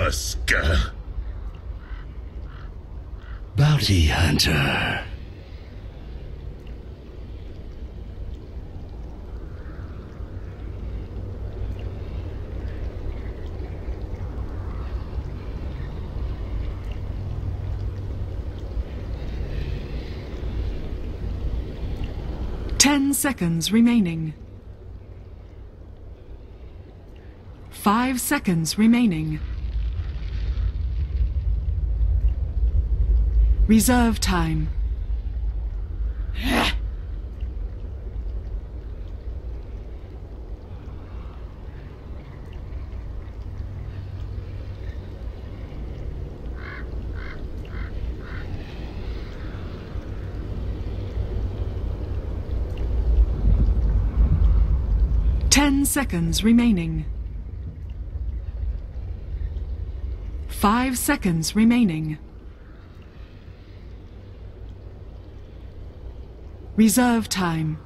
Tusk. Bounty hunter. Ten seconds remaining. 5 seconds remaining. Reserve time. Ten seconds remaining. 5 seconds remaining. Reserve time.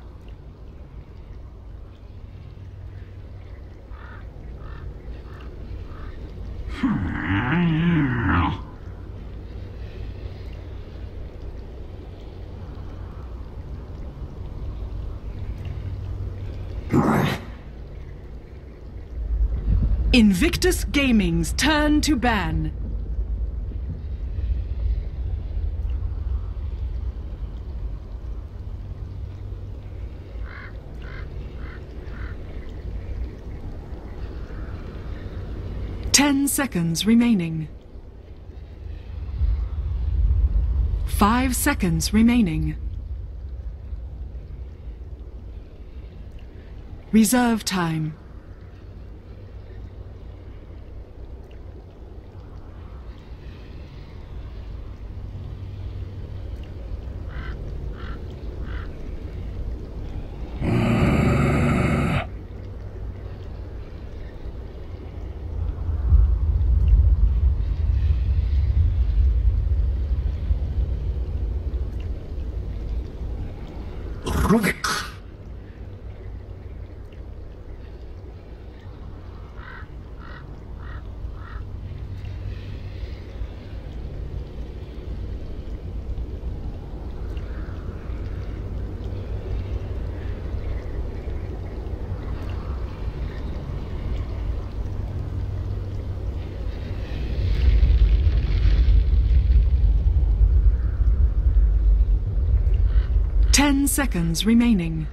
Invictus Gaming's turn to ban. Ten seconds remaining. 5 seconds remaining. Reserve time. Rubik. 10 seconds remaining.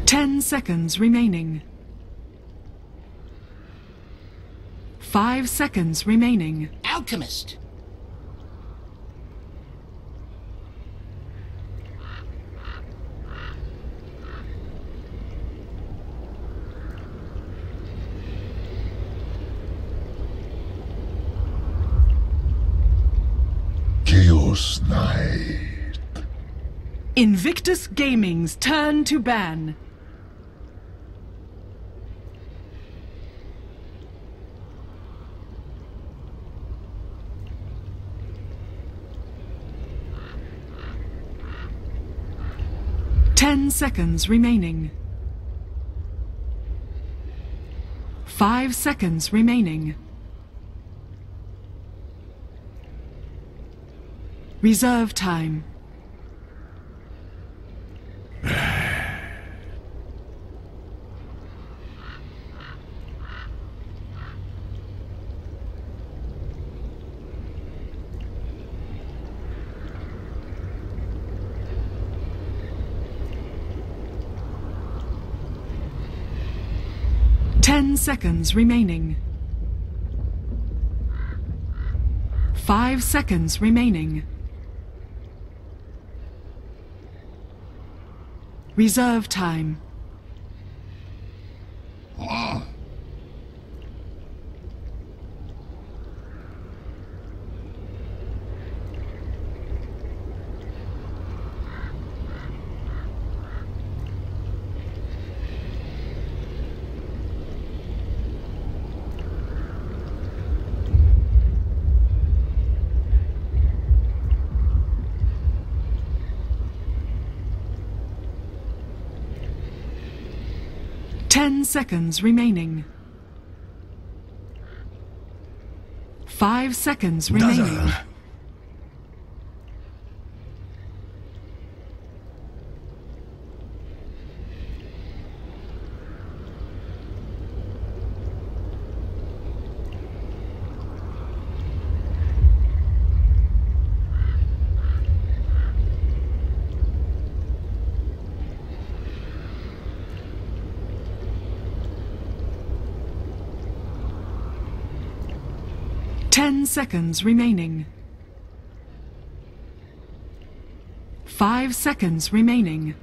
Ten seconds remaining. 5 seconds remaining. Alchemist. Chaos Knight. Invictus Gaming's turn to ban. Ten seconds remaining. 5 seconds remaining. Reserve time. Ten seconds remaining. 5 seconds remaining. Reserve time. 10 seconds remaining. 5 seconds remaining. Nada. Ten seconds remaining. 5 seconds remaining.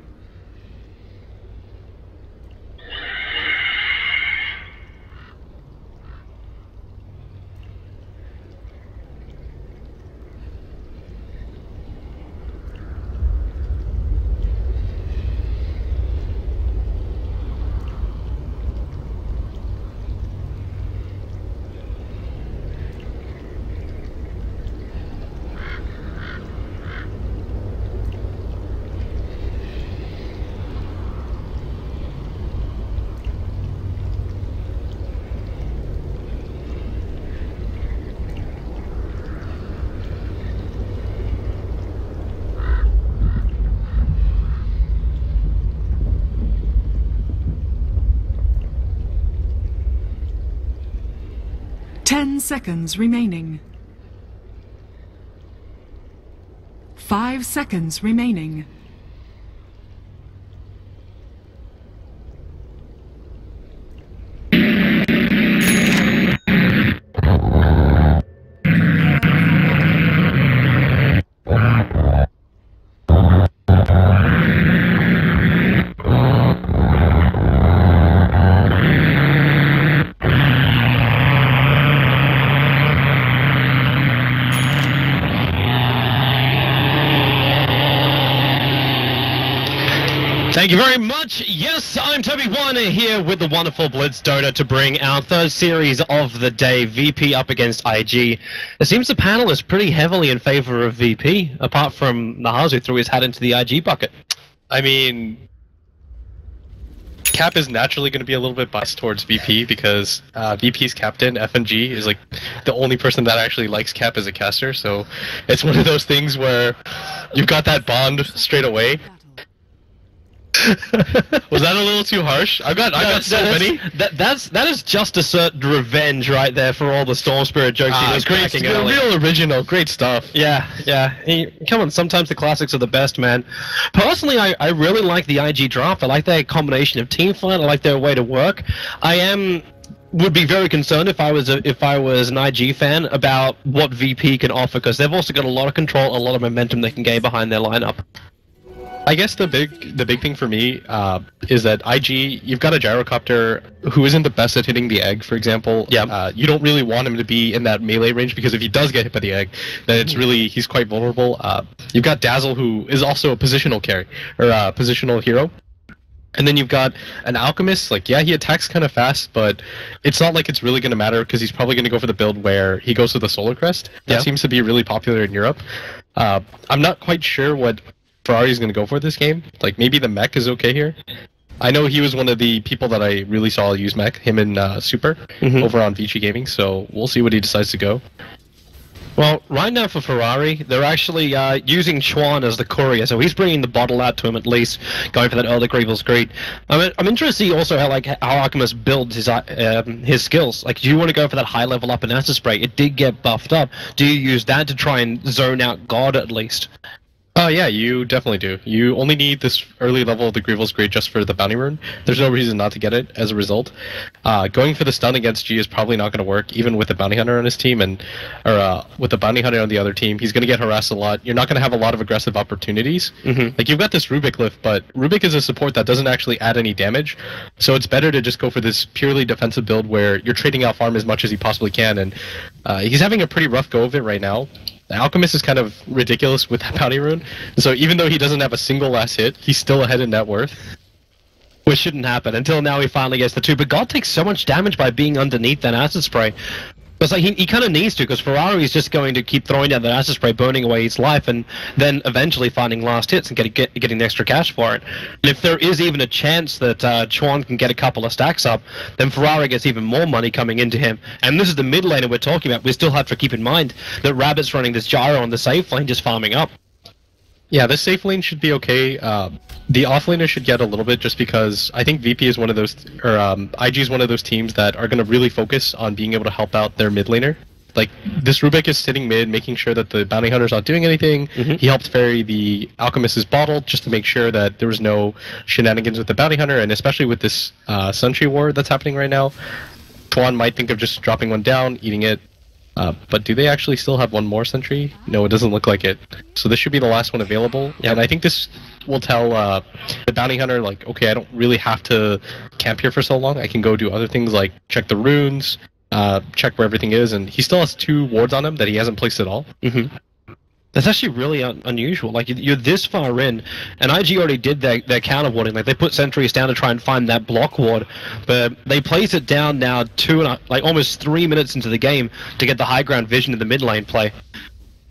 Ten seconds remaining. 5 seconds remaining. Thank you very much. Yes, I'm Toby Warner here with the wonderful Blitzdota to bring our third series of the day, VP up against IG. It seems the panel is pretty heavily in favor of VP, apart from Nahaz, who threw his hat into the IG bucket. I mean, Cap is naturally going to be a little bit biased towards VP because VP's captain, FNG, is like the only person that actually likes Cap as a caster, so it's one of those things where you've got that bond straight away. Was that a little too harsh? I got so many. That is just a certain revenge right there for all the Storm Spirit jokes he was cracking earlier. Real original, great stuff. Yeah. Come on, sometimes the classics are the best, man. Personally, I really like the IG draft. I like their combination of team fight. I like their way to work. Would be very concerned if I was an IG fan about what VP can offer, because they've also got a lot of control, a lot of momentum they can gain behind their lineup. I guess the big thing for me is that IG, you've got a gyrocopter who isn't the best at hitting the egg, for example. Yeah. You don't really want him to be in that melee range, because if he does get hit by the egg, then he's quite vulnerable. You've got Dazzle, who is also a positional carry, or a positional hero. And then you've got an Alchemist, like, yeah, he attacks kind of fast, but it's not like it's really going to matter, because he's probably going to go for the build where he goes to the Solar Crest. That seems to be really popular in Europe. I'm not quite sure what Ferrari's going to go for this game. Like, maybe the mech is okay here. I know he was one of the people that I really saw use mech, him and Super, over on Vici Gaming, so we'll see what he decides to go. Well, right now for Ferrari, they're actually using Chuan as the courier, so he's bringing the bottle out to him at least, going for that Elder Greevil's Greed. I'm interested to see also how Alchemist builds his skills. Like, do you want to go for that high level up in Acid Spray? It did get buffed up. Do you use that to try and zone out God at least? Yeah, you definitely do. You only need this early level of the Greevil's Greed just for the Bounty Rune. There's no reason not to get it as a result. Going for the stun against G is probably not going to work, even with the Bounty Hunter on his team, or with the Bounty Hunter on the other team. He's going to get harassed a lot. You're not going to have a lot of aggressive opportunities. Like, you've got this Rubik lift, but Rubik is a support that doesn't actually add any damage, so it's better to just go for this purely defensive build where you're trading out farm as much as you possibly can, and he's having a pretty rough go of it right now. The Alchemist is kind of ridiculous with that Bounty Rune, so even though he doesn't have a single last hit, he's still ahead in net worth. Which shouldn't happen until now he finally gets the 2, but God takes so much damage by being underneath that Acid Spray. It's like he kind of needs to, because Ferrari is just going to keep throwing down that acid spray, burning away his life, and then eventually finding last hits and getting the extra cash for it. And if there is even a chance that Chuan can get a couple of stacks up, then Ferrari gets even more money coming into him. And this is the mid laner we're talking about. We still have to keep in mind that Rabbit's running this gyro on the safe lane, just farming up. Yeah, this safe lane should be okay. The off laner should get a little bit, just because I think VP is one of those, or IG is one of those teams that are going to really focus on being able to help out their mid laner. Like, this Rubik is sitting mid, making sure that the bounty hunter's not doing anything. He helped ferry the Alchemist's bottle just to make sure that there was no shenanigans with the bounty hunter, and especially with this Sentry war that's happening right now. Tuan might think of just dropping one down, eating it. But do they actually still have one more sentry? No, it doesn't look like it. So this should be the last one available. Yep. And I think this will tell the bounty hunter, like, okay, I don't really have to camp here for so long. I can go do other things like check the runes, check where everything is. And he still has 2 wards on him that he hasn't placed at all. That's actually really unusual. Like, you're this far in, and IG already did their counter warding. Like, they put sentries down to try and find that block ward, but they placed it down now almost 3 minutes into the game to get the high ground vision of the mid lane play.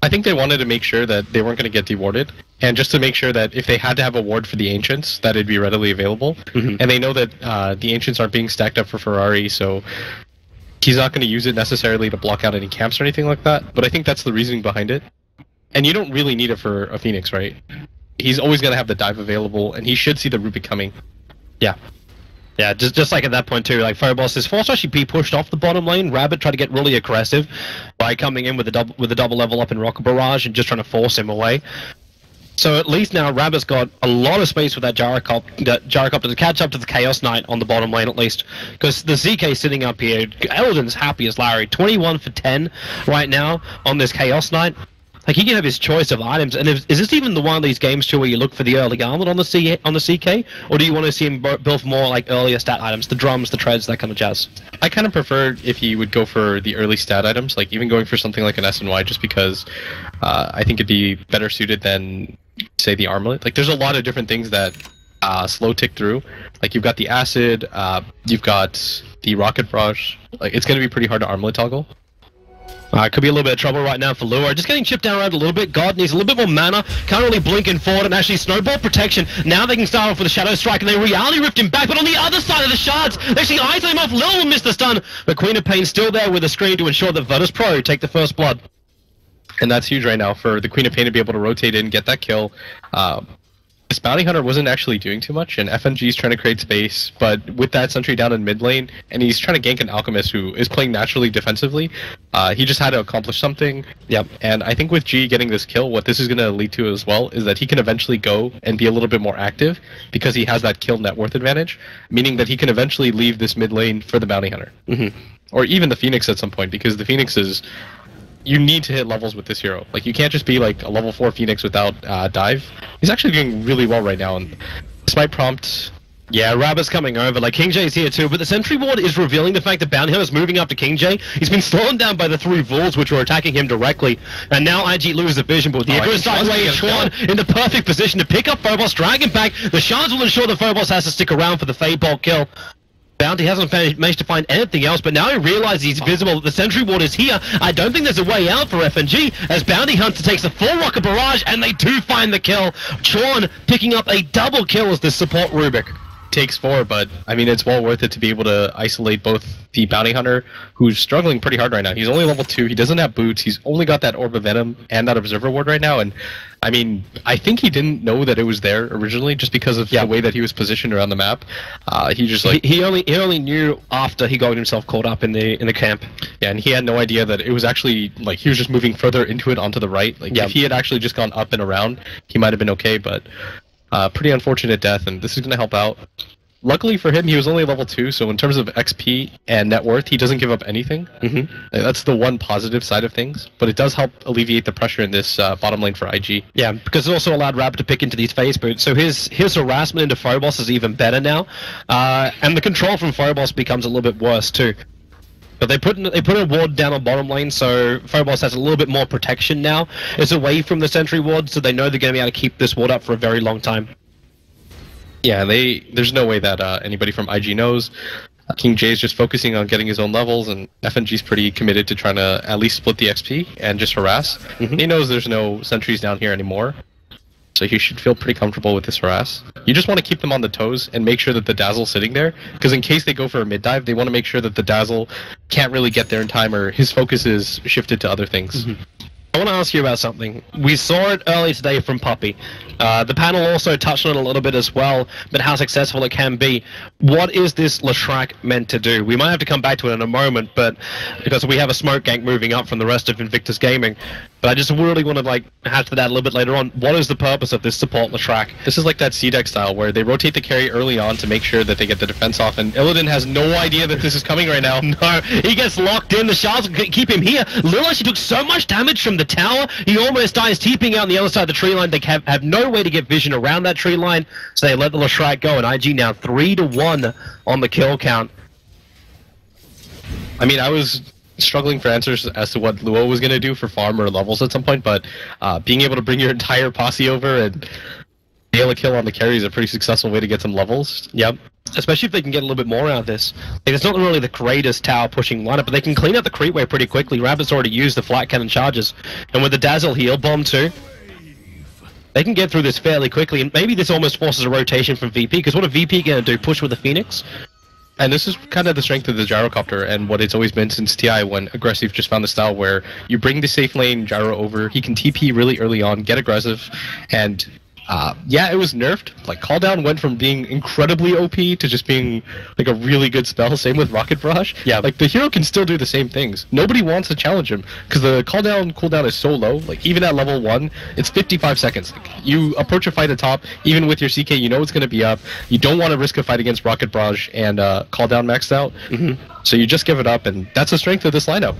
I think they wanted to make sure that they weren't going to get dewarded, and just to make sure that if they had to have a ward for the Ancients, that it'd be readily available. And they know that the Ancients aren't being stacked up for Ferrari, so he's not going to use it necessarily to block out any camps or anything like that, but I think that's the reasoning behind it. And you don't really need it for a Phoenix, right? He's always going to have the dive available, and he should see the Rubik coming. Yeah. Yeah, just like at that point too, like Phobos is forced to actually be pushed off the bottom lane. Rabbit tried to get really aggressive by coming in with a double level up in Rocket Barrage and just trying to force him away. So at least now Rabbit's got a lot of space with that Gyrocopter to catch up to the Chaos Knight on the bottom lane at least. Because the ZK sitting up here, Eldon's happy as Larry. 21 for 10 right now on this Chaos Knight. Like, he can have his choice of items, and is this even the one of these games too where you look for the early armlet on the CK, or do you want to see him build for more like earlier stat items, the drums, the treads, that kind of jazz? I kind of prefer if he would go for the early stat items, like even going for something like an SNY, just because I think it'd be better suited than, say, the armlet. Like, there's a lot of different things that slow tick through. Like, you've got the acid, you've got the rocket brush. Like, it's going to be pretty hard to armlet toggle. Could be a little bit of trouble right now for Lua. Just getting chipped down around a little bit. God needs a little bit more mana. Can't really blink in forward, and actually snowball protection. Now they can start off with a Shadow Strike, and they reality ripped him back. But on the other side of the shards, they actually isolate him off. Lil will miss the stun, but Queen of Pain's still there with a screen to ensure that Virtus Pro take the first blood. And that's huge right now for the Queen of Pain to be able to rotate in, get that kill. This Bounty Hunter wasn't actually doing too much, and FNG's trying to create space, but with that sentry down in mid lane, and he's trying to gank an Alchemist who is playing naturally defensively, he just had to accomplish something. Yep. And I think with G getting this kill, what this is going to lead to as well is that he can eventually go and be a little bit more active, because he has that kill net worth advantage, meaning that he can eventually leave this mid lane for the Bounty Hunter. Or even the Phoenix at some point, because the Phoenix is... You need to hit levels with this hero. Like, you can't just be like a level 4 Phoenix without dive. He's actually doing really well right now, and this might prompt... Yeah, Rabbit's coming over. Like, King J's here too, but the Sentry Ward is revealing the fact that Bounty Hunter's moving up to King J. He's been slowed down by the 3 Vols, which were attacking him directly, and now IG loses the vision, but with the Icarus sideway and Chuan in the perfect position to pick up Phobos, drag him back. The Shards will ensure that Phobos has to stick around for the Fade Bolt kill. Bounty hasn't managed to find anything else, but now he realizes he's visible. The Sentry Ward is here. I don't think there's a way out for FNG, as Bounty Hunter takes a full Rocket Barrage, and they do find the kill. Chuan picking up a double kill as the support Rubik. Takes 4, but I mean, it's well worth it to be able to isolate both the Bounty Hunter, who's struggling pretty hard right now. He's only level 2, he doesn't have boots, he's only got that Orb of Venom and that Observer Ward right now, and I mean, I think he didn't know that it was there originally, just because of the way that he was positioned around the map. He just like he only knew after he got himself caught up in the camp. Yeah, and he had no idea that it was actually like he was just moving further into it onto the right. Like if he had actually just gone up and around, he might have been okay, but pretty unfortunate death, and this is going to help out. Luckily for him, he was only level 2, so in terms of XP and net worth, he doesn't give up anything. That's the one positive side of things, but it does help alleviate the pressure in this bottom lane for IG. Yeah, because it also allowed Rabbit to pick into these phase boots, so his harassment into Phobos is even better now, and the control from Phobos becomes a little bit worse too. But they put a ward down on bottom lane, so Phobos has a little bit more protection now. It's away from the sentry ward, so they know they're going to be able to keep this ward up for a very long time. Yeah, there's no way that anybody from IG knows. King J's just focusing on getting his own levels, and FNG's pretty committed to trying to at least split the XP and just harass. He knows there's no sentries down here anymore, so he should feel pretty comfortable with this harass. You just want to keep them on the toes and make sure that the Dazzle's sitting there, because in case they go for a mid dive, they want to make sure that the Dazzle can't really get there in time, or his focus is shifted to other things. I want to ask you about something. We saw it early today from Puppy. The panel also touched on it a little bit as well, but how successful it can be. What is this Leshrac meant to do? We might have to come back to it in a moment, but because we have a smoke gank moving up from the rest of Invictus Gaming. But I just really want to hatch to that a little bit later on. What is the purpose of this support Leshrac? This is like that C-Deck style where they rotate the carry early on to make sure that they get the defense off, and Illidan has no idea that this is coming right now. No, he gets locked in. The shards keep him here. Lil actually took so much damage from the tower, he almost dies TPing out on the other side of the tree line. They have no way to get vision around that tree line, so they let the Leshrac go, and IG now 3-1 on the kill count. I mean, I was struggling for answers as to what Luo was going to do for farm or levels at some point, but being able to bring your entire posse over and be able to kill on the carry is a pretty successful way to get some levels. Yep. Especially if they can get a little bit more out of this. It's not really the greatest tower pushing lineup, but they can clean up the creep wave pretty quickly. Rabbit's already used the flat cannon charges, and with the Dazzle heal bomb too, they can get through this fairly quickly, and maybe this almost forces a rotation from VP, because what are VP going to do? Push with the Phoenix? And this is kind of the strength of the Gyrocopter and what it's always been since TI, when Aggressive just found the style where you bring the safe lane Gyro over, he can TP really early on, get aggressive, and yeah, it was nerfed. Like, Call Down went from being incredibly OP to just being like a really good spell. Same with Rocket Barrage. Yeah. Like, the hero can still do the same things. Nobody wants to challenge him because the Call Down cooldown is so low. Like, even at level 1, it's 55 seconds. Like, you approach a fight at top, even with your CK, you know it's going to be up. You don't want to risk a fight against Rocket Barrage and Call Down maxed out. So you just give it up, and that's the strength of this lineup.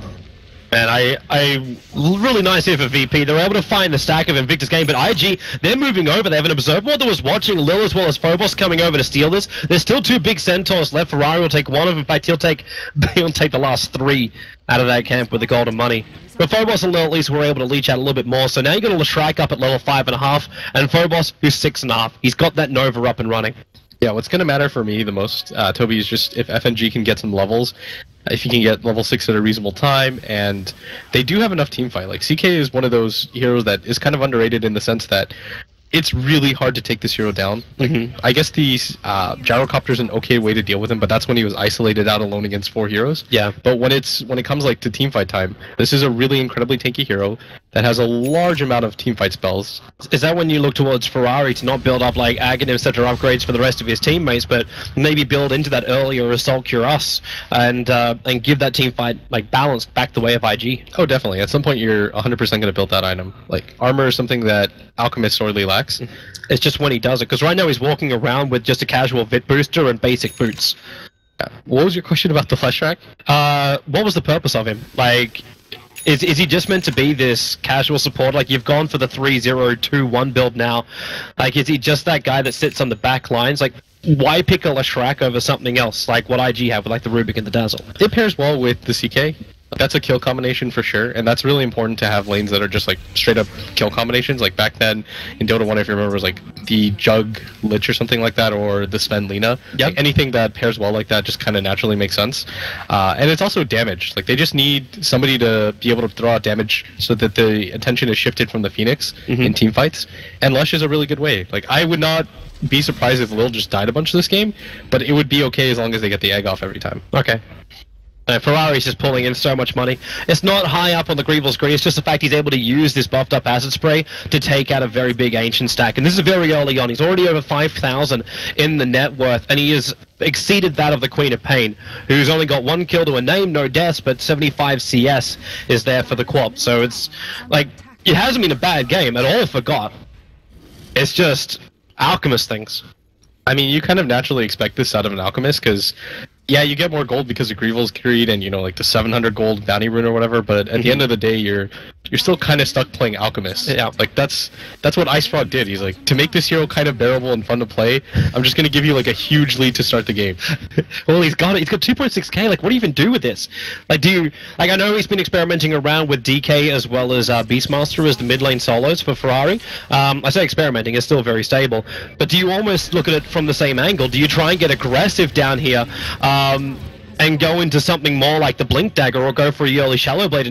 And I really nice here for VP. They were able to find the stack of Invictus game, but IG, they're moving over. They have an observer that was watching Lil as well as Phobos coming over to steal this. There's still 2 big Centaurs left. Ferrari will take one of them. In fact, he'll take the last 3 out of that camp with the golden money. But Phobos and Lil at least were able to leech out a little bit more. So now you got a Leshrac up at level 5.5, and Phobos who's 6.5. He's got that Nova up and running. Yeah, what's going to matter for me the most, Toby, is just if FNG can get some levels, if he can get level 6 at a reasonable time, and they do have enough teamfight. Like, CK is one of those heroes that is kind of underrated in the sense that it's really hard to take this hero down. I guess the Gyrocopter's an okay way to deal with him, but that's when he was isolated out alone against 4 heroes. Yeah. But when it comes like to teamfight time, this is a really incredibly tanky hero that has a large amount of teamfight spells. Is that when you look towards Ferrari to not build up like Aghanim, etc. upgrades for the rest of his teammates, but maybe build into that earlier Assault Cuirass and give that teamfight like balance back the way of IG? Oh, definitely. At some point, you're 100% going to build that item. Like, armor is something that Alchemist sorely lacks. It's just when he does it, because right now he's walking around with just a casual Vit booster and basic boots. What was your question about the Leshrac? What was the purpose of him? Like, is he just meant to be this casual support? Like, you've gone for the 3-0-2-1 build now. Like, is he just that guy that sits on the back lines? Like, why pick a Leshrac over something else, like what IG have with like the Rubik and the Dazzle? It pairs well with the CK. That's a kill combination for sure, and that's really important to have lanes that are just like straight up kill combinations. Like back then in Dota 1, if you remember, was like the Jug Lich or something like that, or the Sven Lina. Yep. Like, anything that pairs well like that just kind of naturally makes sense. And it's also damage. Like, they just need somebody to be able to throw out damage so that the attention is shifted from the Phoenix in team fights. And Lush is a really good way. Like, I would not be surprised if Lil just died a bunch this game, but it would be okay as long as they get the egg off every time. Okay. Ferrari's just pulling in so much money. It's not high up on the Greevil's Green, it's just the fact he's able to use this buffed up acid spray to take out a very big ancient stack. And this is very early on. He's already over 5,000 in the net worth, and he has exceeded that of the Queen of Pain, who's only got 1 kill to a name, no deaths, but 75 CS is there for the Quap. So it's like, it hasn't been a bad game at all for God. It's just Alchemist things. I mean, you kind of naturally expect this out of an Alchemist, because yeah, you get more gold because of Greevil's Creed and, you know, like the 700 gold bounty rune or whatever, but at the end of the day, you're you're still kind of stuck playing Alchemist. Yeah. Like that's what Ice Frog did. He's like, to make this hero kind of bearable and fun to play, I'm just gonna give you like a huge lead to start the game. Well, he's got it. He's got 2.6k. Like, what do you even do with this? Like, I know he's been experimenting around with DK as well as Beastmaster as the mid lane solos for Ferrari. I say experimenting, it's still very stable. But do you almost look at it from the same angle? Do you try and get aggressive down here? And go into something more like the Blink Dagger, or go for a early Shadowblade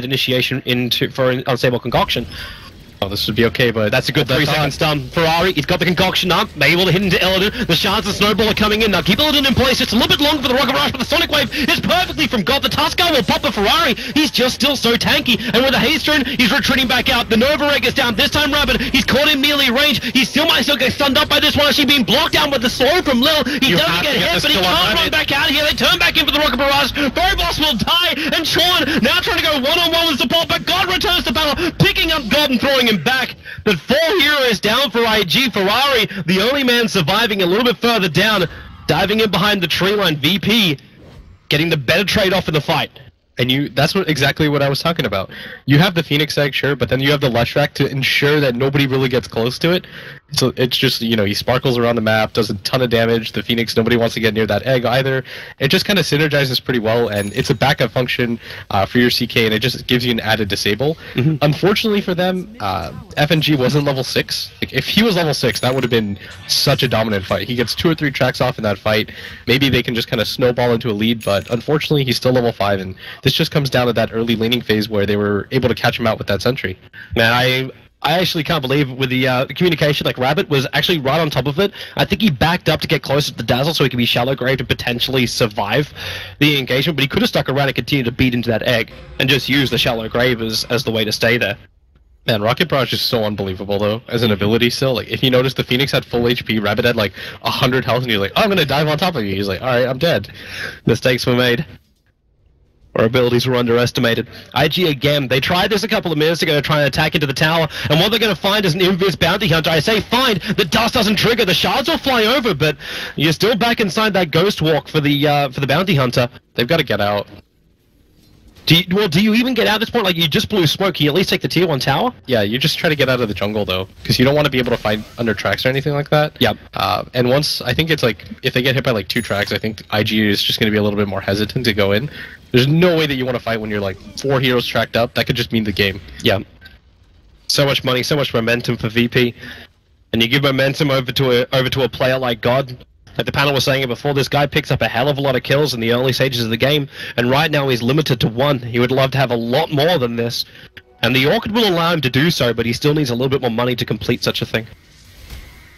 initiation for an Unstable Concoction. Oh, this would be okay, but That's a good 3-second stun. Ferrari, he's got the concoction up, able to hit into Illidan. The shards of Snowball are coming in. Now keep Illidan in place. It's a little bit longer for the Rocket Rush, but the Sonic Wave is perfectly from God. The Tuskar will pop the Ferrari. He's just still so tanky. And with the Haste Rune, he's retreating back out. The Nova Egg is down. This time Rabbit, he's caught in melee range. He might still get stunned up by this one, actually being blocked down with the slow from Lil. He doesn't get hit, but he can't run back out here. They turn back in for the Rocket Barrage. Phobos will die, and Chorn now trying to go one-on-one with support, but God returns to battle, picking up God and throwing him back. But 4 heroes down for IG. Ferrari, the only man surviving a little bit further down, diving in behind the tree line. VP getting the better trade-off in the fight. And that's exactly what I was talking about. You have the Phoenix Egg, sure, but then you have the Leshrac to ensure that nobody really gets close to it. So it's just, he sparkles around the map, does a ton of damage. The Phoenix, nobody wants to get near that egg either. It just kind of synergizes pretty well, and it's a backup function for your CK, and it just gives you an added disable. Unfortunately for them, FNG wasn't level 6. Like, if he was level 6, that would have been such a dominant fight. He gets 2 or 3 tracks off in that fight. Maybe they can just kind of snowball into a lead, but unfortunately he's still level 5, and this just comes down to that early laning phase where they were able to catch him out with that sentry. Man, I actually can't believe with the communication, like Rabbit was actually right on top of it. I think he backed up to get closer to the Dazzle so he could be Shallow Grave to potentially survive the engagement, but he could have stuck around and continued to beat into that egg and just use the Shallow Grave as the way to stay there. Man, Rocket Barrage is so unbelievable though, as an ability still. Like, if you notice, the Phoenix had full HP, Rabbit had like 100 health, and he's like, oh, I'm gonna dive on top of you. He's like, alright, I'm dead. Mistakes were made. Our abilities were underestimated. IG again, they tried this a couple of minutes ago to try and attack into the tower, and what they're going to find is an Invis Bounty Hunter. I say find, the dust doesn't trigger, the shards will fly over, but you're still back inside that Ghost Walk for the Bounty Hunter. They've got to get out. Do you even get out at this point? Like, you just blew smoke, can you at least take the tier 1 tower? Yeah, you just try to get out of the jungle though, because you don't want to be able to fight under tracks or anything like that. Yep. And once, I think it's like, if they get hit by like 2 tracks, I think IG is just going to be a little bit more hesitant to go in. There's no way that you want to fight when you're like 4 heroes tracked up. That could just mean the game. Yeah. So much money, so much momentum for VP. And you give momentum over to a player like God. Like the panel was saying it before, this guy picks up a hell of a lot of kills in the early stages of the game, and right now he's limited to 1. He would love to have a lot more than this. And the Orchid will allow him to do so, but he still needs a little bit more money to complete such a thing.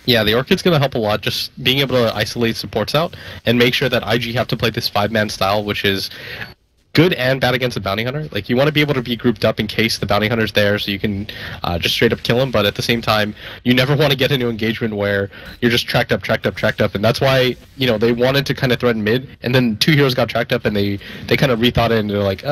Yeah, the Orchid's going to help a lot, just being able to isolate supports out, and make sure that IG have to play this 5-man style, which is good and bad against the Bounty Hunter. Like, you want to be able to be grouped up in case the Bounty Hunter's there, so you can just straight up kill him, but at the same time, you never want to get into engagement where you're just tracked up, and that's why, they wanted to kind of threaten mid, and then 2 heroes got tracked up, and they kind of rethought it, and they're like,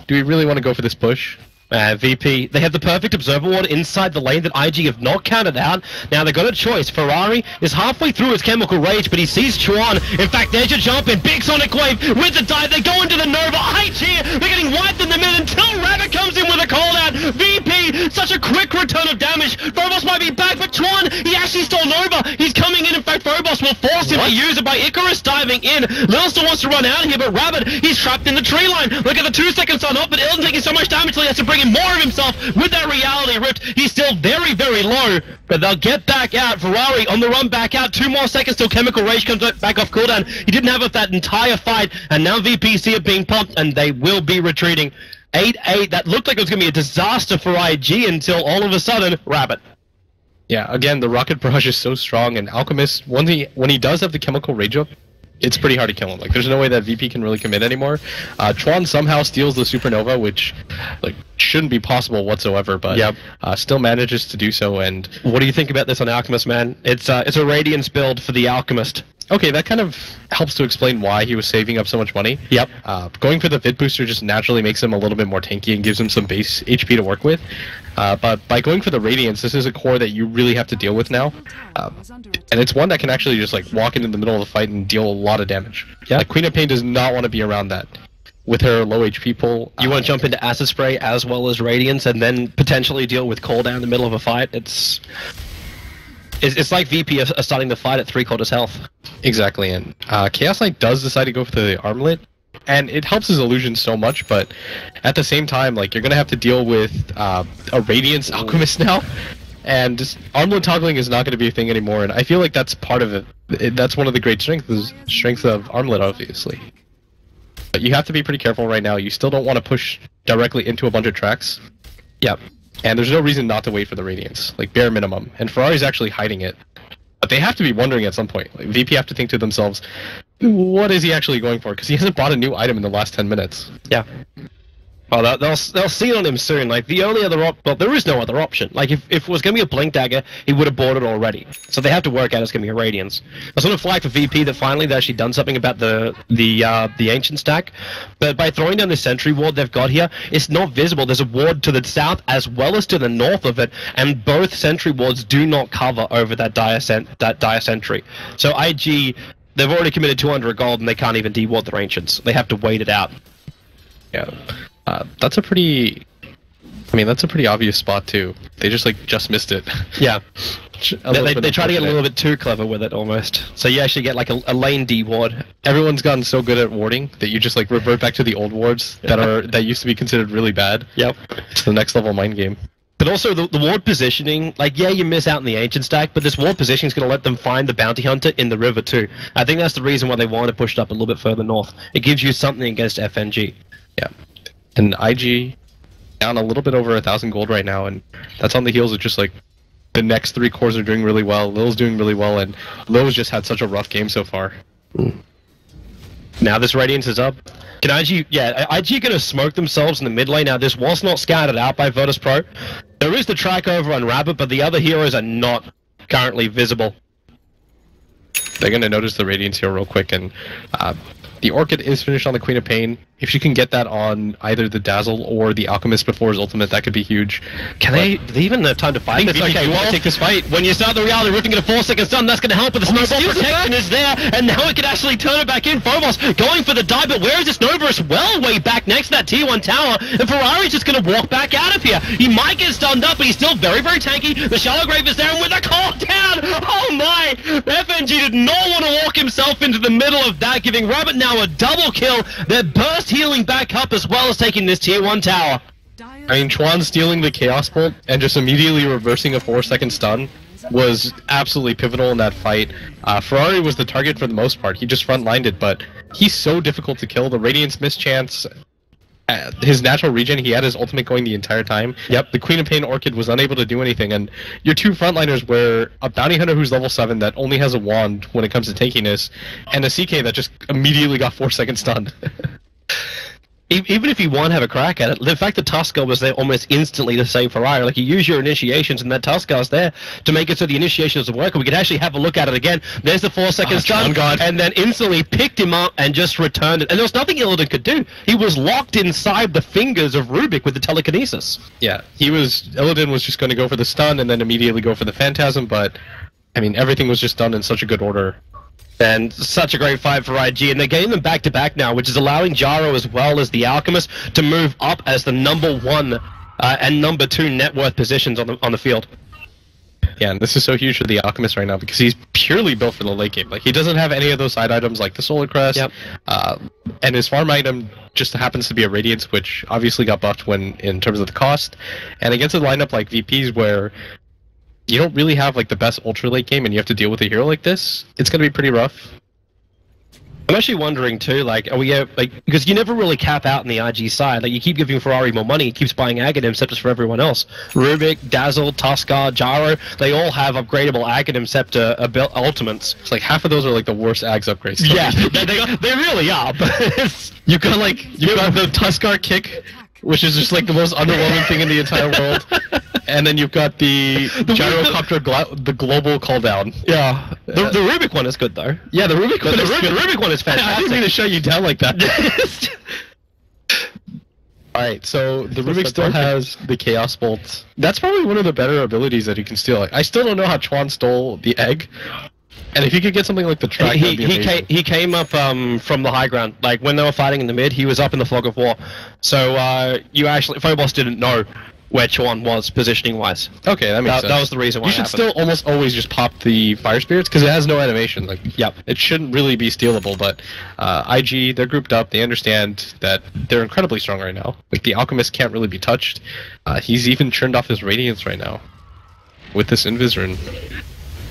do we really want to go for this push? VP, they have the perfect observer ward inside the lane that IG have not counted out. Now they've got a choice. Ferrari is halfway through his chemical rage, but he sees Chuan. In fact, there's your jump in. Big Sonic Wave with the dive. They go into the Nova. IG here. They're getting wiped in the mid until Rabbit comes in with a call out. VP, such a quick return of damage. Phobos might be back, but Chuan, he actually stole Nova. He's coming in. In fact, Phobos will force him to use it by Icarus diving in. Lil still wants to run out here, but Rabbit, he's trapped in the tree line. Look at the 2 seconds on up, but Illidan taking so much damage, so he has to bring in more of himself with that reality rift. He's still very, very low, but they'll get back out. Ferrari on the run back out. 2 more seconds till Chemical Rage comes back off cooldown. He didn't have it that entire fight, and now VP see it being pumped, and they will be retreating. 8-8, that looked like it was going to be a disaster for IG until all of a sudden, Rabbit. Yeah, again, the Rocket Barrage is so strong, and Alchemist, when he does have the Chemical Rage up, it's pretty hard to kill him. Like, there's no way that VP can really commit anymore. Chuan somehow steals the Supernova, which, like, shouldn't be possible whatsoever, but still manages to do so. And what do you think about this on Alchemist, man? It's a Radiance build for the Alchemist. Okay, that kind of helps to explain why he was saving up so much money. Yep. Going for the Vid Booster just naturally makes him a little bit more tanky and gives him some base HP to work with. But by going for the Radiance, this is a core that you really have to deal with now. And it's one that can actually just like walk into the middle of the fight and deal a lot of damage. Yeah. Like, Queen of Pain does not want to be around that. with her low HP pull. You want to jump into Acid Spray as well as Radiance, and then potentially deal with cooldown in the middle of a fight. It's like VP are starting the fight at 3/4 health. Exactly, and Chaos Knight does decide to go for the armlet, and it helps his illusion so much, but at the same time, like, you're gonna have to deal with a Radiance Alchemist now, and just armlet toggling is not gonna be a thing anymore, and I feel like that's part of it. That's one of the great strengths of armlet, obviously. But you have to be pretty careful right now. You still don't want to push directly into a bunch of tracks. Yep. And there's no reason not to wait for the Radiance, like bare minimum. And Ferrari's actually hiding it. But they have to be wondering at some point. Like, VP have to think to themselves, what is he actually going for? Because he hasn't bought a new item in the last 10 minutes. Yeah. Well, they'll see it on him soon. Like, the only other well, there is no other option. Like, if it was going to be a Blink Dagger, he would have bought it already. So they have to work out it's going to be a Radiance. I sort of flag for VP that finally they've actually done something about the Ancient stack. But by throwing down the Sentry Ward they've got here, it's not visible. There's a ward to the south as well as to the north of it, and both Sentry Wards do not cover over that dire Sentry. So IG, they've already committed 200 gold, and they can't even de-ward their Ancients. They have to wait it out. Yeah. That's a pretty obvious spot too. They just missed it. Yeah. They try to get a little bit too clever with it almost. So you actually get like a lane D ward. Everyone's gotten so good at warding that you just like revert back to the old wards that used to be considered really bad. Yep. It's the next level mind game. But also the ward positioning, like, yeah, you miss out in the Ancient stack, but this ward positioning is going to let them find the Bounty Hunter in the river too. I think that's the reason why they want to push it up a little bit further north. It gives you something against FNG. Yeah. And IG down a little bit over 1,000 gold right now, and that's on the heels of just like the next 3 cores are doing really well. Lil's doing really well, and Lil's just had such a rough game so far. Now this Radiance is up. Can IG? Yeah, IG gonna smoke themselves in the mid lane. Now this was not scouted out by Virtus Pro. There is the track over on Rabbit, but the other heroes are not currently visible. They're gonna notice the Radiance here real quick, and the Orchid is finished on the Queen of Pain. If she can get that on either the Dazzle or the Alchemist before his ultimate, that could be huge. Do they even have time to fight? It's okay, we want to take this fight. When you start the reality ripping at a 4-second stun, that's going to help, but the snowball protection is there, and now it can actually turn it back in. Phobos going for the die, but where is this Novarus? Well, way back next to that Tier 1 tower, and Ferrari's just going to walk back out of here. He might get stunned up, but he's still very, very tanky. The Shallow Grave is there, and with a call down, oh my! FNG did not want to walk himself into the middle of that, giving Rabbit now a double kill. They're burst healing back up as well as taking this Tier 1 tower. I mean, Chuan stealing the Chaos Bolt and just immediately reversing a 4-second stun was absolutely pivotal in that fight. Ferrari was the target for the most part. He just front-lined it, but he's so difficult to kill. The Radiance mischance, his natural regen, he had his ultimate going the entire time. Yep. The Queen of Pain Orchid was unable to do anything, and your 2 frontliners were a Bounty Hunter who's level 7 that only has a wand when it comes to tankiness, and a CK that just immediately got 4-second stunned. Even if you want to have a crack at it, the fact that Tuskar was there almost instantly to save Ferrari, like you use your initiations and that Tuskar's there to make it so the initiation doesn't work, and we could actually have a look at it again. There's the 4-second stun, and then instantly picked him up and just returned it. And there was nothing Illidan could do. He was locked inside the fingers of Rubik with the telekinesis. Yeah, Illidan was just going to go for the stun and then immediately go for the Phantasm, but I mean, everything was just done in such a good order. And such a great fight for IG, and they're getting them back-to-back now, which is allowing Jaro as well as the Alchemist to move up as the #1 and #2 net worth positions on the field. Yeah, and this is so huge for the Alchemist right now because he's purely built for the late game. Like, he doesn't have any of those side items like the Solar Crest, yep. And his farm item just happens to be a Radiance, which obviously got buffed in terms of the cost. And against a lineup like VP's where you don't really have like the best ultra late game and you have to deal with a hero like this, it's going to be pretty rough. I'm actually wondering too, like, are we because you never really cap out in the IG side. Like, you keep giving Ferrari more money, he keeps buying Aghanim Scepters for everyone else. Rubik, Dazzle, Tuskar, Jaro, they all have upgradable Aghanim Scepter ultimates. It's like half of those are like the worst Ags upgrades. Yeah, they really are. But you've got the Tuskar kick, which is just like the most underwhelming thing in the entire world. And then you've got the Gyrocopter, the global call down. Yeah. The Rubik one is good, though. Yeah, the Rubik one is good. The Rubik one is fantastic. I didn't mean to shut you down like that. Alright, so the Rubik still has the Chaos Bolt. That's probably one of the better abilities that he can steal. I still don't know how Chuan stole the egg, And if you could get something like the track, that'd be amazing. He came up from the high ground. Like, when they were fighting in the mid, he was up in the fog of war. So, you actually... Phobos didn't know where Chuan was, positioning-wise. Okay, that makes sense. That was the reason why you should still almost always just pop the Fire Spirits, because it has no animation. Like, yep. It shouldn't really be stealable, but IG, they're grouped up. They understand that they're incredibly strong right now. Like, the Alchemist can't really be touched. He's even turned off his Radiance right now with this Invis-Rune.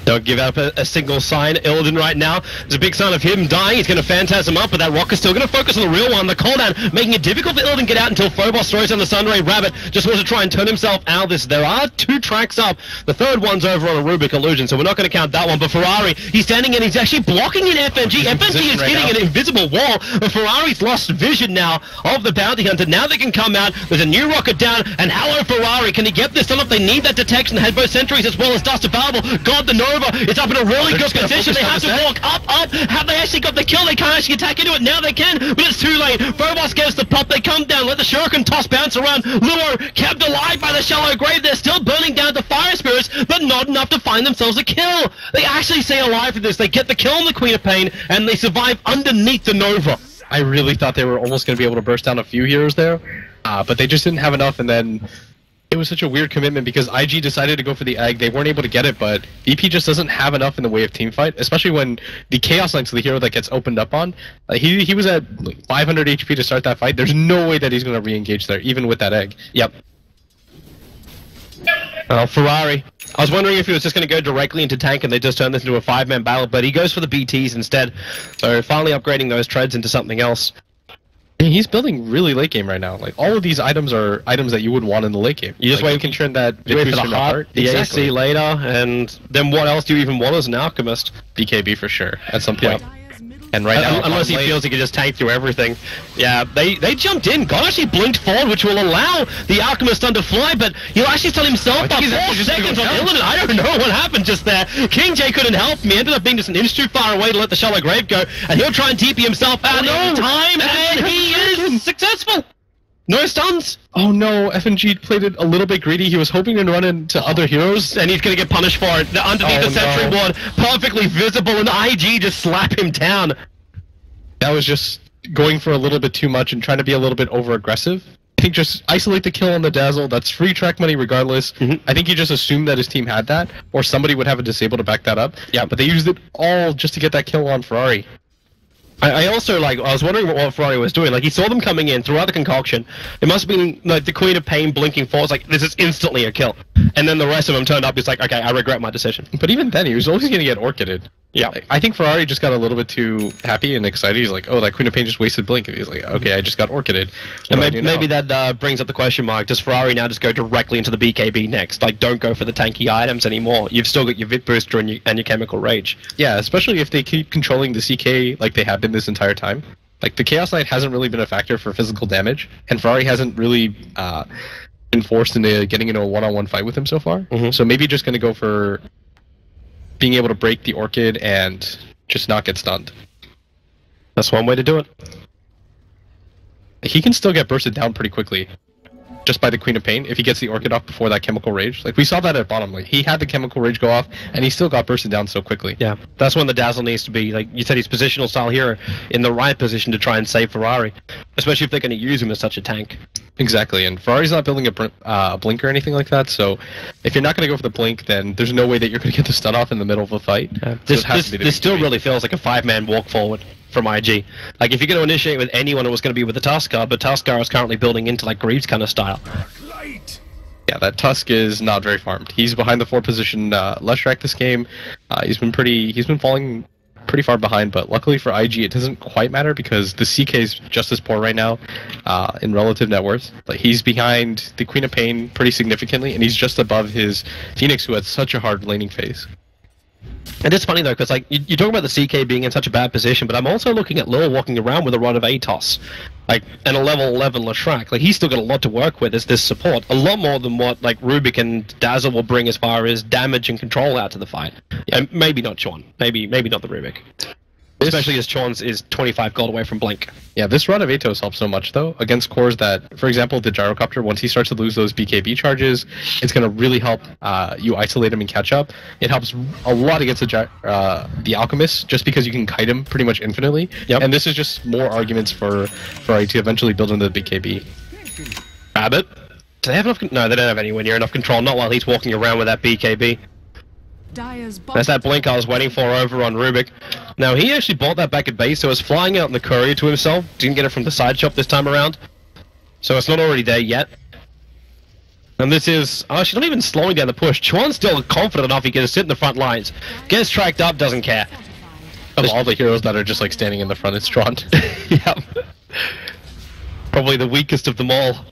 Don't give up a single sign. Illidan right now, there's a big sign of him dying. He's going to Phantasm up, but that Rock is still going to focus on the real one. The cooldown, making it difficult for Illidan to get out until Phobos throws on the Sunray Rabbit. Just wants to try and turn himself out of this. There are 2 tracks up. The third one's over on a Rubik Illusion, so we're not going to count that one. But Ferrari, he's standing in, he's actually blocking in FNG. FNG is hitting an invisible wall, but Ferrari's lost vision now of the Bounty Hunter. Now they can come out. There's a new rocket down, and hello Ferrari. Can he get this done up? They need that detection. They had both sentries as well as dust available. God, the Nova is up in a really good position. They have to walk up. Have they actually got the kill? They can't actually attack into it. Now they can, but it's too late. Phobos gets the pop. They come down. Let the Shuriken toss bounce around. Luo kept alive by the shallow grave. They're still burning down to Fire Spirits, but not enough to find themselves a kill. They actually stay alive for this. They get the kill on the Queen of Pain, and they survive underneath the Nova. I really thought they were almost going to be able to burst down a few heroes there, but they just didn't have enough, and then it was such a weird commitment because IG decided to go for the egg. They weren't able to get it, but BP just doesn't have enough in the way of team fight, especially when the Chaos Knight's the hero that gets opened up on. He was at like 500 HP to start that fight. There's no way that he's going to re-engage there, even with that egg. Yep. Well, Ferrari. I was wondering if he was just going to go directly into tank and they just turn this into a 5-man battle, but he goes for the BTs instead. So finally upgrading those treads into something else. I mean, he's building really late game right now. Like, all of these items are items that you would want in the late game. You just like, wait, you can turn that wait for the heart, the exactly. AC later, and then what else do you even want as an alchemist? BKB for sure, at some point. Yeah. And right now, unless he feels he can just tank through everything. Yeah, they jumped in. God actually blinked forward, which will allow the Alchemist to fly, but he'll actually stun himself up 4 seconds on Illidan. I don't know what happened just there. King J couldn't help me. Ended up being just an inch too far away to let the shallow grave go, and he'll try and TP himself out in time, and he is successful. No stuns. Oh no, FNG played it a little bit greedy. He was hoping to run into other heroes, and he's going to get punished for it. Underneath the sentry ward, perfectly visible, and IG just slap him down. That was just going for a little bit too much and trying to be a little bit over-aggressive. I think just isolate the kill on the Dazzle. That's free track money regardless. I think he just assumed that his team had that, or somebody would have a disable to back that up. Yeah, but they used it all just to get that kill on Ferrari. I also, I was wondering what Ferrari was doing. Like, he saw them coming in throughout the concoction. It must have been, like, the Queen of Pain blinking forwards, like, this is instantly a kill. And then the rest of them turned up, it's like, okay, I regret my decision. But even then, he was always going to get orchided. Yeah. Like, I think Ferrari just got a little bit too happy and excited. He's like, oh, that Queen of Pain just wasted blink. And he's like, okay, I just got orchided. And maybe that brings up the question mark. Does Ferrari now just go directly into the BKB next? Like, don't go for the tanky items anymore. You've still got your Vit Booster and your Chemical Rage. Yeah, especially if they keep controlling the CK like they have been this entire time. Like, the Chaos Knight hasn't really been a factor for physical damage, and Ferrari hasn't really been forced into getting into a one-on-one fight with him so far. So maybe just going to go for being able to break the Orchid and just not get stunned. That's one way to do it. He can still get bursted down pretty quickly just by the Queen of Pain if he gets the Orchid off before that Chemical Rage. Like, we saw that at bottom. Like, he had the Chemical Rage go off, and he still got bursted down so quickly. Yeah, that's when the Dazzle needs to be, like you said, he's positional style hero in the right position to try and save Ferrari, especially if they're going to use him as such a tank. Exactly, and Ferrari's not building a blink or anything like that, so if you're not going to go for the blink, then there's no way that you're going to get the stun off in the middle of a fight. This still really feels like a 5-man walk forward from IG. Like, if you're going to initiate with anyone, it was going to be with the Tuskar, but Tuskar is currently building into, like, Greaves kind of style. Yeah, that Tusk is not very farmed. He's behind the 4 position Leshrac this game. He's been falling pretty far behind, but luckily for IG, it doesn't quite matter because the CK is just as poor right now in relative net worth. But he's behind the Queen of Pain pretty significantly, and he's just above his Phoenix, who had such a hard laning phase. And it's funny though, because like you talk about the CK being in such a bad position, but I'm also looking at Lil walking around with a rod of Atos, like, and a level 11 Leshrac. Like, he's still got a lot to work with as this support, a lot more than what like Rubik and Dazzle will bring as far as damage and control out to the fight. And maybe not Sean, maybe not the Rubik. Especially as Chuan's is 25 gold away from Blink. Yeah, this run of Atos helps so much, though, against cores that, for example, the Gyrocopter, once he starts to lose those BKB charges, it's going to really help you isolate him and catch up. It helps a lot against the Alchemist, just because you can kite him pretty much infinitely. Yep. And this is just more arguments for IT to eventually build into the BKB. Rabbit? Do they have enough? No, they don't have anywhere near enough control, not while he's walking around with that BKB. That's that blink I was waiting for over on Rubik. Now, he actually bought that back at base, so it's flying out in the courier to himself. Didn't get it from the side shop this time around. So it's not already there yet. And this is... Oh, she's not even slowing down the push. Chuan's still confident enough he can sit in the front lines. Gets tracked up, doesn't care. Of all the heroes that are just like standing in the front, it's Tron. Yep. Probably the weakest of them all.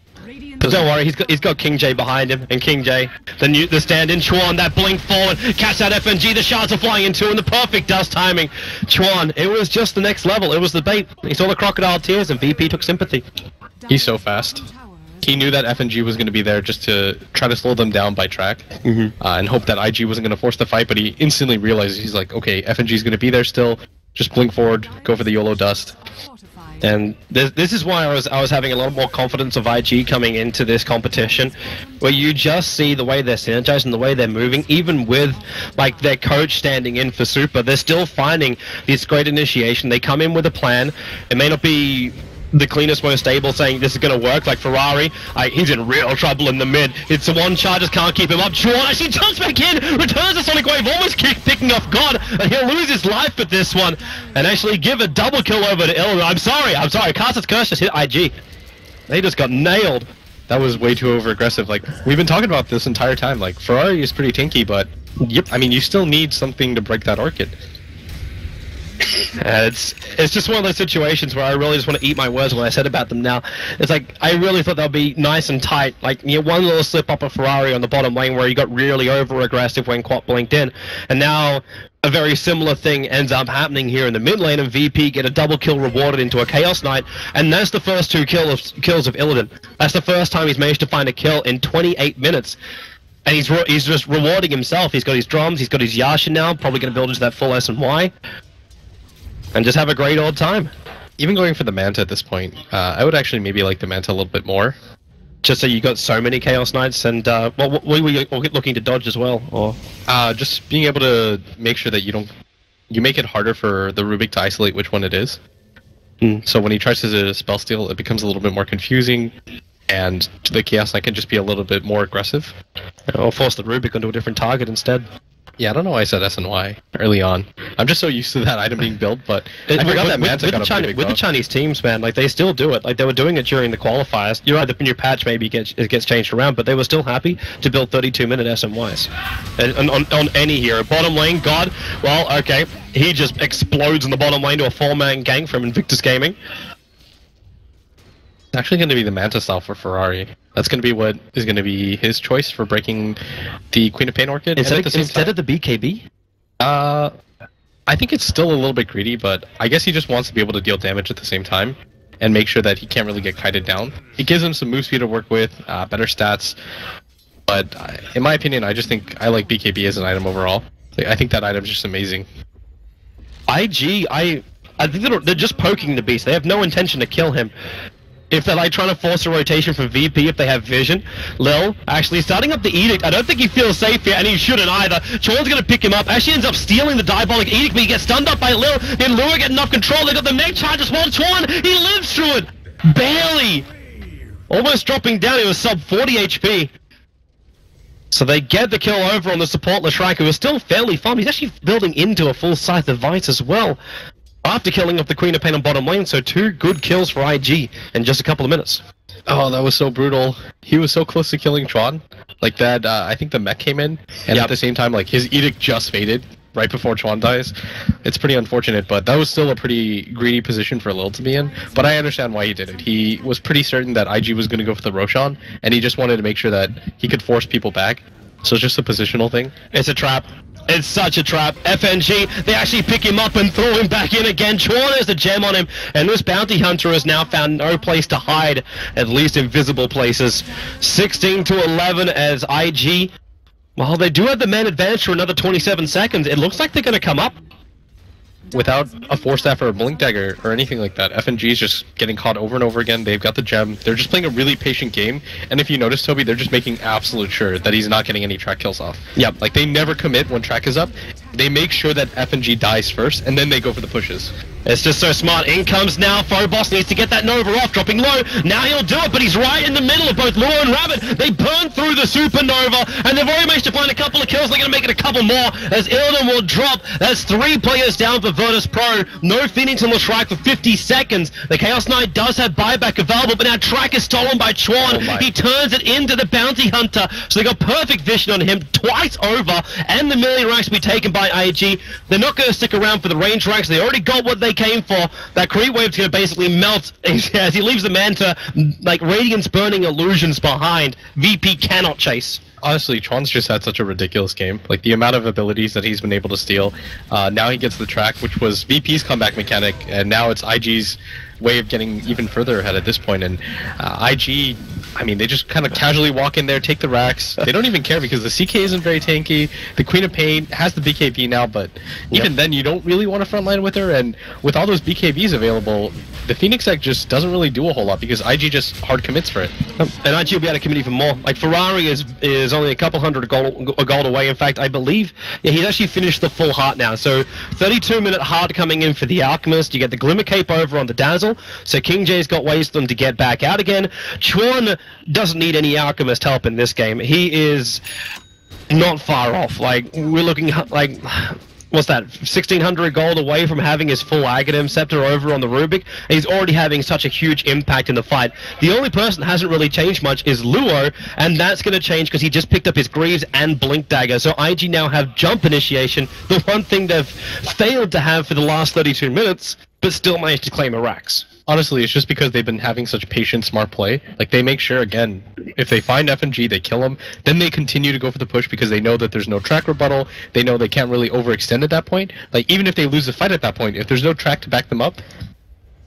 But don't worry, he's got King J behind him, and King J, the stand-in, Chuan, that blink forward, catch that FNG, the shards are flying into, and the perfect dust timing. Chuan, it was just the next level, it was the bait. He saw the crocodile tears, and VP took sympathy. He's so fast. He knew that FNG was going to be there just to try to slow them down by track, and hope that IG wasn't going to force the fight, but he instantly realized, he's like, okay, FNG's going to be there still, just blink forward, go for the YOLO dust. And this is why I was having a lot more confidence of IG coming into this competition, where you just see the way they're synergized and the way they're moving, even with like their coach standing in for Super, they're still finding this great initiation. They come in with a plan. It may not be the cleanest, most stable, saying this is going to work, like Ferrari, he's in real trouble in the mid. It's the one charges can't keep him up. Chuan actually jumps back in, returns the Sonic Wave, almost picking off God, and he'll lose his life with this one, and actually give a double kill over to Ilra. I'm sorry, Caster's Curse just hit IG. They just got nailed. That was way too over-aggressive. Like, we've been talking about this entire time, like, Ferrari is pretty tanky, but, yep, I mean, you still need something to break that Orchid. It's just one of those situations where I really just want to eat my words when I said about them now. It's like, I really thought they'll be nice and tight. Like, you know, one little slip up of Ferrari on the bottom lane where he got really over-aggressive when Quat blinked in. And now, a very similar thing ends up happening here in the mid lane, and VP get a double kill rewarded into a Chaos Knight. And that's the first two kills of Illidan. That's the first time he's managed to find a kill in 28 minutes. And he's just rewarding himself. He's got his drums, he's got his Yasha now, probably going to build into that full S&Y. And just have a great old time. Even going for the Manta at this point, I would actually maybe like the Manta a little bit more. Just so you got so many Chaos Knights, and what were you looking to dodge as well, or? Just being able to make sure that you make it harder for the Rubik to isolate which one it is. So when he tries to spell steal, it becomes a little bit more confusing, and the Chaos Knight can just be a little bit more aggressive. Or force the Rubik onto a different target instead. Yeah, I don't know why I said SNY early on. I'm just so used to that item being built, but I forgot that Manta got a pretty big with the Chinese teams, man, like they still do it. Like they were doing it during the qualifiers. You're right, the new patch maybe it gets changed around, but they were still happy to build 32-minute SMYs. And on any hero. Bottom lane, God, well, okay, he just explodes in the bottom lane to a 4-man gang from Invictus Gaming. It's actually going to be the Manta style for Ferrari. That's going to be what is going to be his choice for breaking the Queen of Pain Orchid. Instead of the BKB? I think it's still a little bit greedy, but I guess he just wants to be able to deal damage at the same time and make sure that he can't really get kited down. It gives him some move speed to work with, better stats, but in my opinion, I just think I like BKB as an item overall. I think that item's just amazing. IG, I think they're just poking the beast. They have no intention to kill him. If they're like trying to force a rotation for VP, if they have vision, Lil actually starting up the Edict. I don't think he feels safe here, and he shouldn't either. Chuan's gonna pick him up. Actually ends up stealing the Diabolic Edict, but he gets stunned up by Lil. Then Lua get enough control. They got the neck charge as well. Chuan, he lives through it. Barely. Almost dropping down. He was sub 40 HP. So they get the kill over on the support Lashrike, who is still fairly farmed. He's actually building into a full Scythe of Vice as well, after killing off the Queen of Pain on bottom lane, so 2 good kills for IG in just a couple of minutes. Oh, that was so brutal. He was so close to killing Tron. Like that, I think the mech came in, and at the same time, like, his Edict just faded right before Tron dies. It's pretty unfortunate, but that was still a pretty greedy position for Lil to be in. But I understand why he did it. He was pretty certain that IG was going to go for the Roshan, and he just wanted to make sure that he could force people back. So it's just a positional thing. It's a trap. It's such a trap. FNG, they actually pick him up and throw him back in again. Chuan has the gem on him, and this bounty hunter has now found no place to hide, at least invisible places. 16-11 as IG, well, they do have the man advantage for another 27 seconds. It looks like they're going to come up. without a Force Staff or a Blink Dagger or anything like that, FNG is just getting caught over and over again. They've got the gem. They're just playing a really patient game. And if you notice, Toby, they're just making absolute sure that he's not getting any track kills off. Yep. Like, they never commit when track is up. They make sure that FNG dies first, and then they go for the pushes. It's just so smart. In comes now. Phobos needs to get that Nova off, dropping low. Now he'll do it, but he's right in the middle of both Luo and Rabbit. They burn through the Supernova, and they've already managed to find a couple of kills. They're going to make it a couple more as Illidan will drop. That's 3 players down for Virtus Pro. No Phoenix on the strike for 50 seconds. The Chaos Knight does have buyback available, but now track is stolen by Chuan. He turns it into the Bounty Hunter, so they got perfect vision on him twice over, and the melee ranks will be taken by IG. They're not going to stick around for the range ranks. They already got what they came for. That creep wave's going to basically melt as he leaves the man to, like, Radiance burning illusions behind. VP cannot chase. Honestly, Chuan's just had such a ridiculous game. Like, the amount of abilities that he's been able to steal. Now he gets the track, which was VP's comeback mechanic, and now it's IG's way of getting even further ahead at this point. And IG, I mean, they just kind of casually walk in there, take the racks. They don't even care because the CK isn't very tanky. The Queen of Pain has the BKB now, but even then, you don't really want to frontline with her. And with all those BKBs available, the Phoenix deck just doesn't really do a whole lot because IG just hard commits for it. And IG will be able to commit even more. Like, Ferrari is only a couple hundred gold away. In fact, I believe he's actually finished the full heart now. So 32-minute heart coming in for the Alchemist. You get the Glimmer Cape over on the Dazzle. So King J's got ways for them to get back out again. Chuan doesn't need any Alchemist help in this game. He is not far off. Like, we're looking like, what's that, 1,600 gold away from having his full Aghanim Scepter over on the Rubik. He's already having such a huge impact in the fight. The only person that hasn't really changed much is Luo, and that's going to change because he just picked up his Greaves and Blink Dagger. So IG now have jump initiation, the one thing they've failed to have for the last 32 minutes, but still managed to claim a Rax. Honestly, it's just because they've been having such patient, smart play. Like, they make sure, again, if they find FNG, they kill him. Then they continue to go for the push because they know that there's no track rebuttal. They know they can't really overextend at that point. Like, even if they lose the fight at that point, if there's no track to back them up,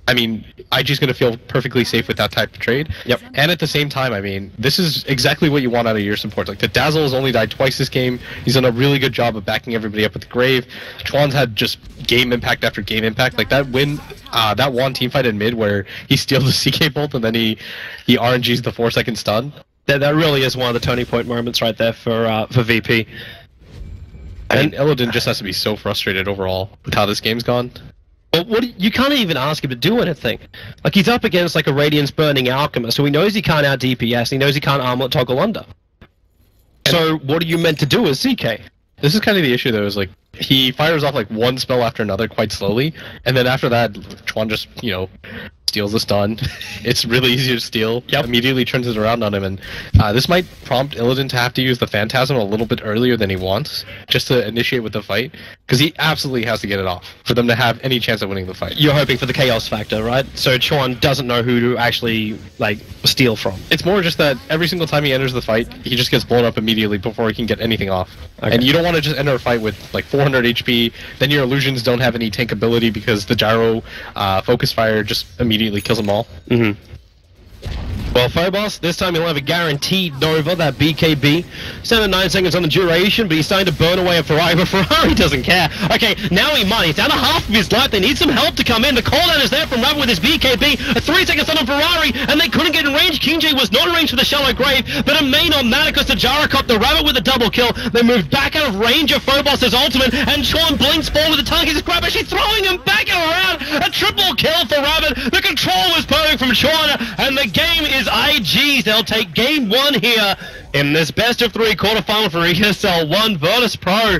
I mean, IG's going to feel perfectly safe with that type of trade. Yep. And at the same time, I mean, this is exactly what you want out of your support. Like, the Dazzle has only died twice this game. He's done a really good job of backing everybody up with the Grave. Chuan's had just game impact after game impact. Like, that win, that one team fight in mid where he steals the CK Bolt and then he RNGs the 4-second stun. That really is one of the turning point moments right there for VP. I mean, Illidan just has to be so frustrated overall with how this game's gone. Well, you can't even ask him to do anything. Like, he's up against, like, a Radiance Burning Alchemist, so he knows he can't out DPS, and he knows he can't armlet toggle under. So, what are you meant to do as CK? This is kind of the issue, though, is, like, he fires off, like, one spell after another quite slowly, and then after that, Chuan just, you know, steals the stun. It's really easy to steal. Yep. Immediately turns it around on him, and this might prompt Illidan to have to use the Phantasm a little bit earlier than he wants, just to initiate with the fight, because he absolutely has to get it off for them to have any chance of winning the fight. You're hoping for the chaos factor, right? So Chuan doesn't know who to actually, like, steal from. It's more just that every single time he enters the fight, he just gets blown up immediately before he can get anything off. Okay. And you don't want to just enter a fight with, like, 400 HP, then your illusions don't have any tank ability because the gyro focus fire just immediately kills them all. Mm-hmm. Well, Phobos, this time he'll have a guaranteed Nova, that BKB. 9 seconds on the duration, but he's starting to burn away a Ferrari, but Ferrari doesn't care. Okay, now he might. He's down to half of his life. They need some help to come in. The call-down is there from Rabbit with his BKB. A 3 second stun on Ferrari, and they couldn't get in range. King J was not in range for the shallow grave, but a main on that because the Jara caught the Rabbit with a double kill. They moved back out of range of Phobos' ultimate, and Chuan blinks forward with the tongue. He's grabbing, she's throwing him back around. A triple kill for Rabbit. The control was perfect from Chuan, and the game is IG's. They'll take game 1 here in this best of 3 quarterfinal for ESL 1 Virtus Pro.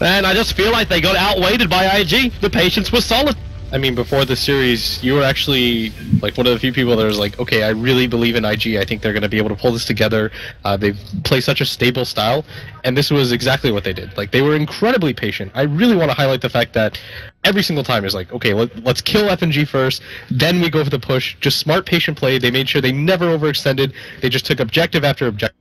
And I just feel like they got outweighted by IG. The patience was solid. I mean, before the series, you were actually, like, one of the few people that was like, okay, I really believe in IG. I think they're going to be able to pull this together. They play such a stable style, and this was exactly what they did. Like, they were incredibly patient. I really want to highlight the fact that every single time is like, okay, let's kill FNG first, then we go for the push. Just smart, patient play. They made sure they never overextended. They just took objective after objective.